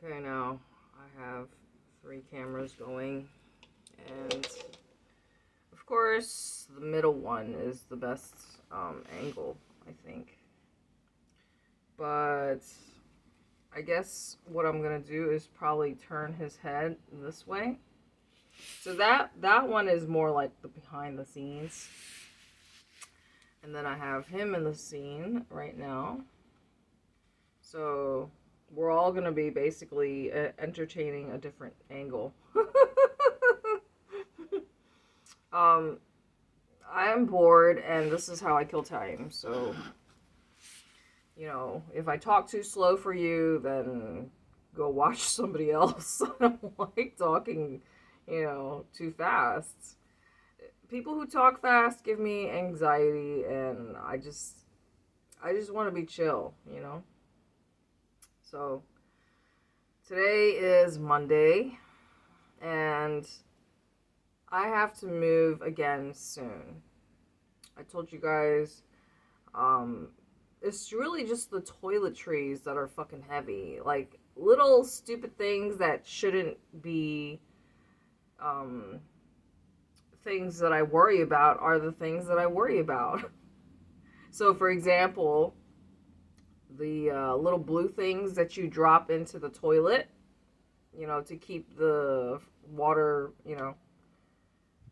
Okay, now I have 3 cameras going, and of course, the middle one is the best angle, I think. But I guess what I'm gonna do is probably turn his head this way. So that one is more like the behind the scenes. And then I have him in the scene right now. So we're all gonna be basically entertaining a different angle. um, I am bored, and this is how I kill time. So, if I talk too slow for you, then go watch somebody else. I don't like talking, too fast. People who talk fast give me anxiety, and I just want to be chill. So today is Monday, and I have to move again soon. I told you guys, it's really just the toiletries that are fucking heavy. Like, little stupid things that shouldn't be, things that I worry about are the things that I worry about. So, for example, the little blue things that you drop into the toilet, to keep the water,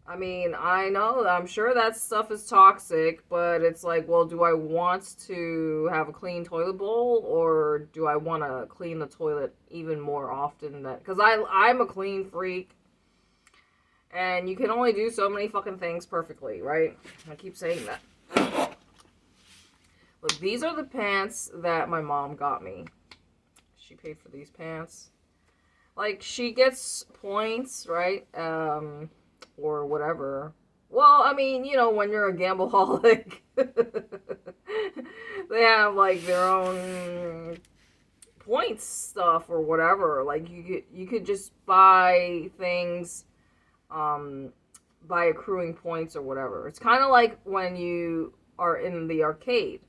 I mean, I'm sure that stuff is toxic, but it's like, well, do I want to have a clean toilet bowl, or do I want to clean the toilet even more often? Because I'm a clean freak, and you can only do so many fucking things perfectly, right? I keep saying that. Look, these are the pants that my mom got me. She paid for these pants. Like, she gets points, right? Or whatever. Well, I mean, when you're a gambleaholic, they have, like, their own points stuff or whatever. Like, you could just buy things, by accruing points or whatever. It's kind of like when you are in the arcade,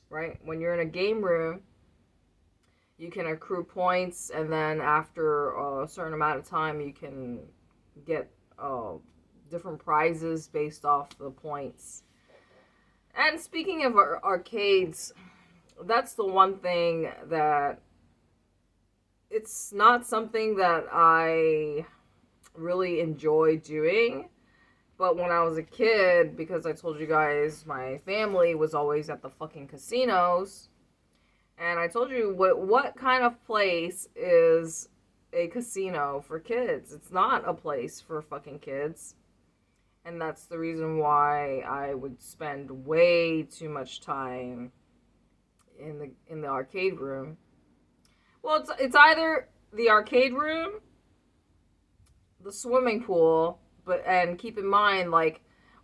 right? When you're in a game room, you can accrue points, and then after a certain amount of time, you can get different prizes based off the points. And speaking of arcades, that's the one thing that it's not something that I really enjoy doing. But when I was a kid, because I told you guys my family was always at the fucking casinos, and I told you what kind of place is a casino for kids. It's not a place for fucking kids. And that's the reason why I would spend way too much time in the arcade room. Well, it's either the arcade room, the swimming pool, and keep in mind, like,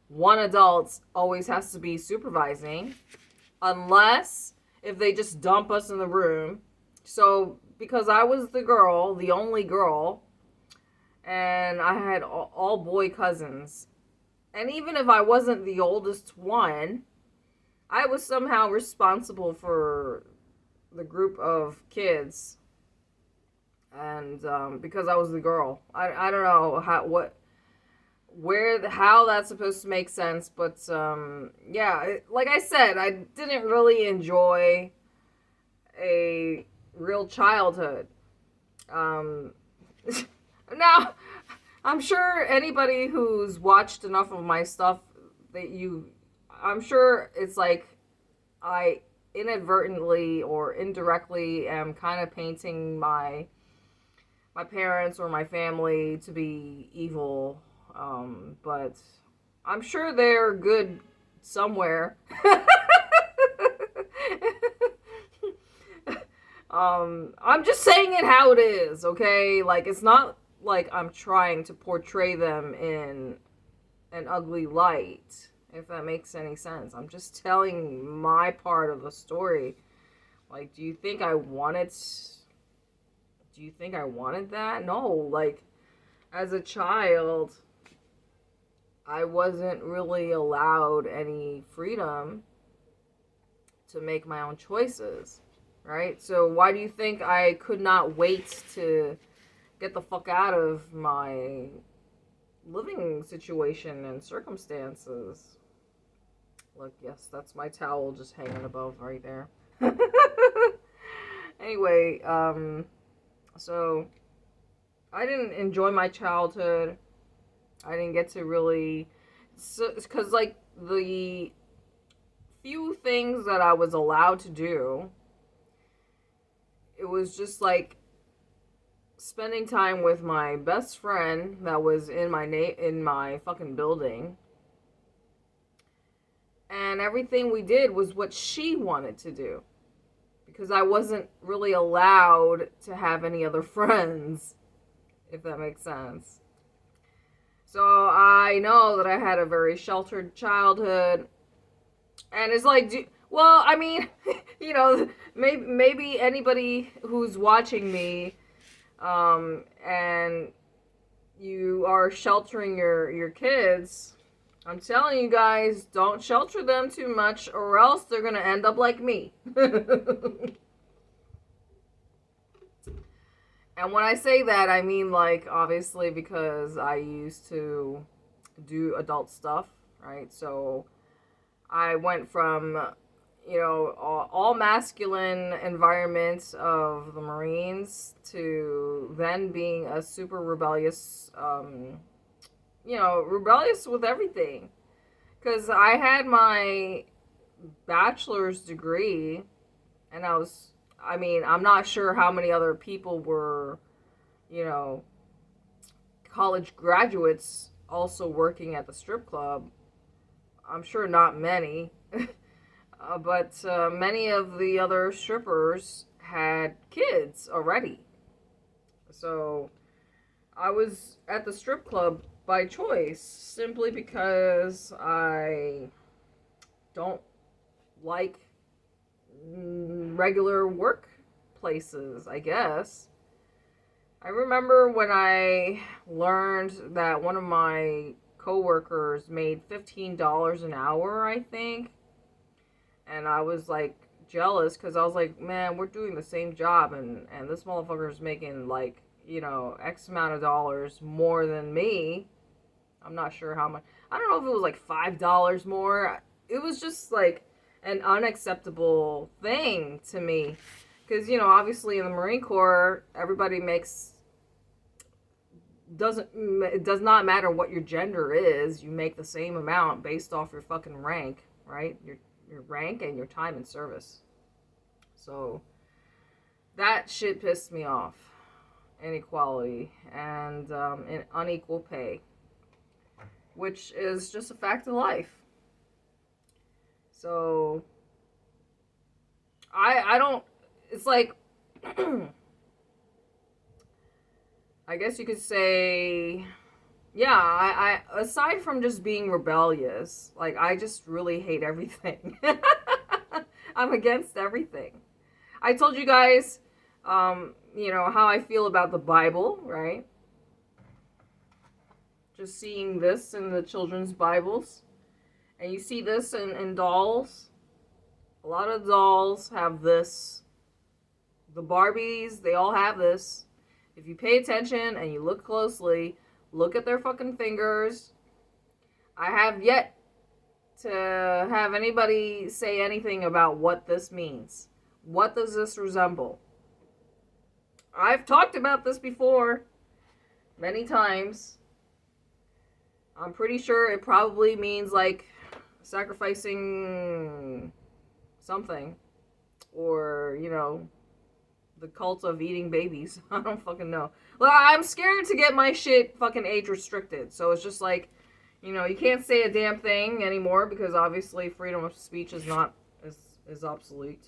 one adult always has to be supervising, unless if they just dump us in the room. So because I was the only girl, and I had all boy cousins, and even if I wasn't the oldest one, I was somehow responsible for the group of kids. And because I was the girl, I don't know how that's supposed to make sense, but yeah, like I said, I didn't really enjoy a real childhood. Um, Now, I'm sure anybody who's watched enough of my stuff I'm sure it's like I inadvertently or indirectly am kind of painting my parents or my family to be evil, but I'm sure they're good somewhere. I'm just saying it how it is, okay? Like, it's not like I'm trying to portray them in an ugly light, if that makes any sense. I'm just telling my part of the story. Like, do you think I wanted that? No, like, as a child, I wasn't really allowed any freedom to make my own choices, right? So why do you think I could not wait to get the fuck out of my living situation and circumstances? Look, yes, that's my towel just hanging above right there. Anyway, so I didn't enjoy my childhood. I didn't get to really, because like the few things that I was allowed to do, it was just like spending time with my best friend that was in my fucking building, and everything we did was what she wanted to do because I wasn't really allowed to have any other friends, if that makes sense. So I know that I had a very sheltered childhood, and it's like, well, I mean, maybe anybody who's watching me, and you are sheltering your kids, I'm telling you guys, don't shelter them too much, or else they're gonna end up like me. And when I say that, I mean, like, obviously because I used to do adult stuff, right? So I went from, all masculine environments of the Marines to then being a super rebellious, rebellious with everything. Because I had my bachelor's degree, and I'm not sure how many other people were, you know, college graduates also working at the strip club. I'm sure not many. But many of the other strippers had kids already. So I was at the strip club by choice, simply because I don't like regular workplaces, I guess. I remember when I learned that one of my coworkers made $15 an hour, I think. And I was like jealous because I was like, man, we're doing the same job, and this motherfucker's making like, X amount of dollars more than me. I'm not sure how much. I don't know if it was like $5 more. It was just like an unacceptable thing to me. Because, obviously in the Marine Corps, everybody it does not matter what your gender is. You make the same amount based off your fucking rank, right? Your rank and your time in service. So that shit pissed me off. Inequality and unequal pay, which is just a fact of life. So I don't. It's like I guess you could say, yeah. I aside from just being rebellious, like I just really hate everything. I'm against everything. I told you guys, how I feel about the Bible, right? Just seeing this in the children's Bibles. And you see this in dolls. A lot of dolls have this. The Barbies, they all have this. If you pay attention and you look closely, look at their fucking fingers. I have yet to have anybody say anything about what this means. What does this resemble? I've talked about this before many times. I'm pretty sure it probably means like sacrificing something, or the cult of eating babies. I don't fucking know. Well, I'm scared to get my shit fucking age restricted, so it's just like, you can't say a damn thing anymore because obviously freedom of speech is not is obsolete.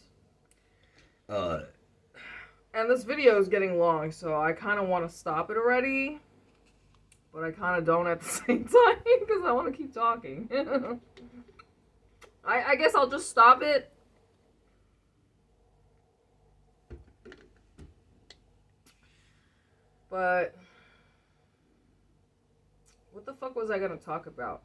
And this video is getting long, so I kind of want to stop it already, but I kind of don't at the same time because I want to keep talking. I guess I'll just stop it. But what the fuck was I gonna talk about?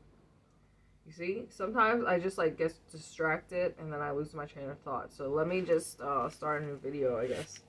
You see, sometimes I just like get distracted and then I lose my train of thought. So let me just start a new video, I guess.